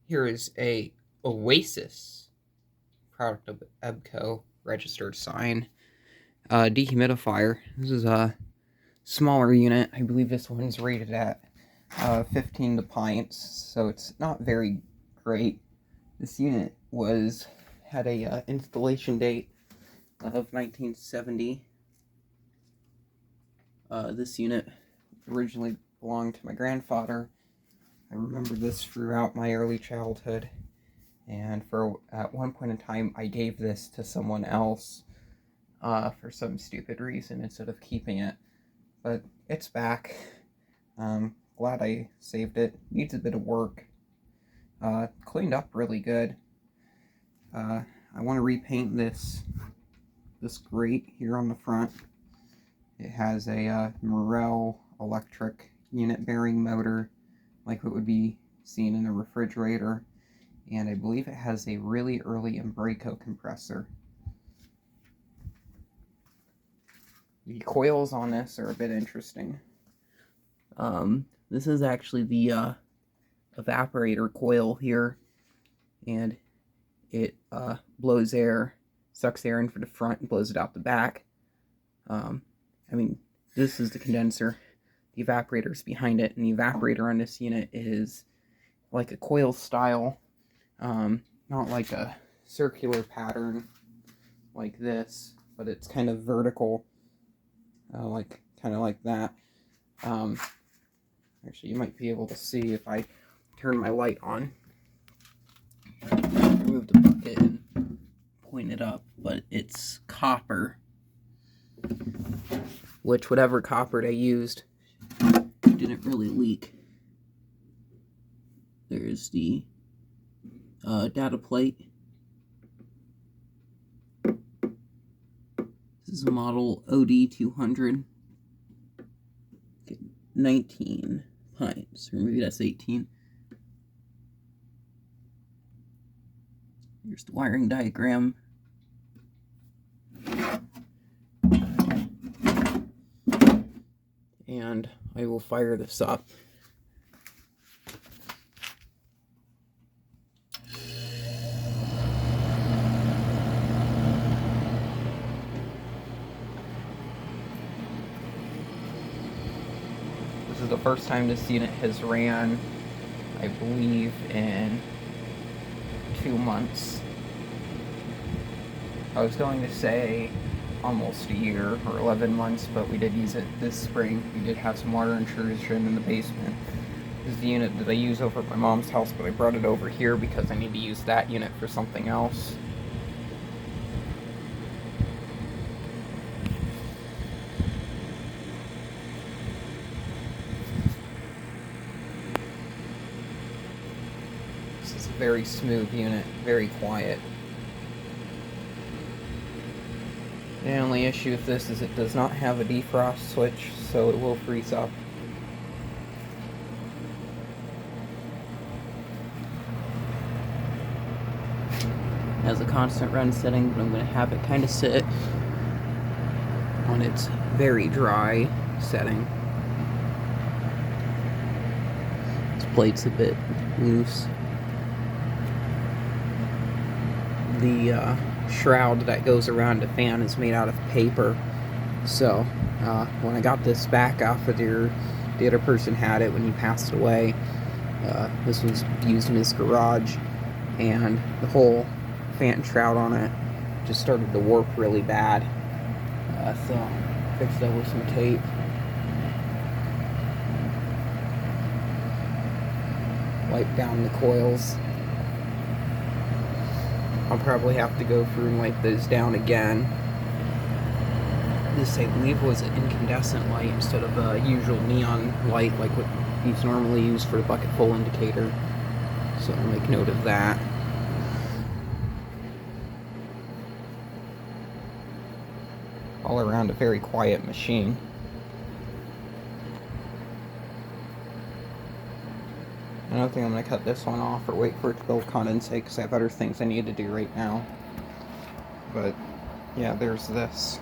Here is a Oasis product of EBCO registered sign dehumidifier. This is a smaller unit. I believe this one's rated at 15 pints, so it's not very great. This unit had a installation date of 1970. This unit originally belonged to my grandfather. I remember this throughout my early childhood, and at one point in time I gave this to someone else for some stupid reason instead of keeping it. But it's back. Glad I saved it. Needs a bit of work. Cleaned up really good. I want to repaint this grate here on the front. It has a Morel electric unit bearing motor, like what would be seen in a refrigerator, and I believe it has a really early Embraco compressor. The coils on this are a bit interesting. This is actually the evaporator coil here, and it blows air, sucks air in for the front and blows it out the back. This is the condenser. The evaporator is behind it, and the evaporator on this unit is like a coil style, not like a circular pattern like this, but it's kind of vertical, kind of like that. Actually, you might be able to see if I turn my light on. Remove the bucket and point it up, but it's copper, which whatever copper they used didn't really leak. There's the data plate. This is a model OD200. 19 pints, or maybe that's 18. Here's the wiring diagram. And I will fire this up. This is the first time this unit has ran, I believe, in 2 months. I was going to say almost a year or 11 months, but we did use it this spring. We did have some water intrusion in the basement. This is the unit that I use over at my mom's house, but I brought it over here because I need to use that unit for something else. This is a very smooth unit, very quiet. The only issue with this is it does not have a defrost switch, so it will freeze up. It has a constant run setting, but I'm going to have it kind of sit on its very dry setting. This plate's a bit loose. The shroud that goes around the fan is made out of paper, so when I got this back off of the other person had it when he passed away. This was used in his garage, and the whole fan shroud on it just started to warp really bad, so I fixed it with some tape. Wipe down the coils. I'll probably have to go through and wipe those down again. This, I believe, was an incandescent light instead of a usual neon light like what is normally used for the bucket full indicator. So I'll make note of that. All around a very quiet machine. I don't think I'm going to cut this one off or wait for it to build condensate because I have other things I need to do right now. But yeah, there's this.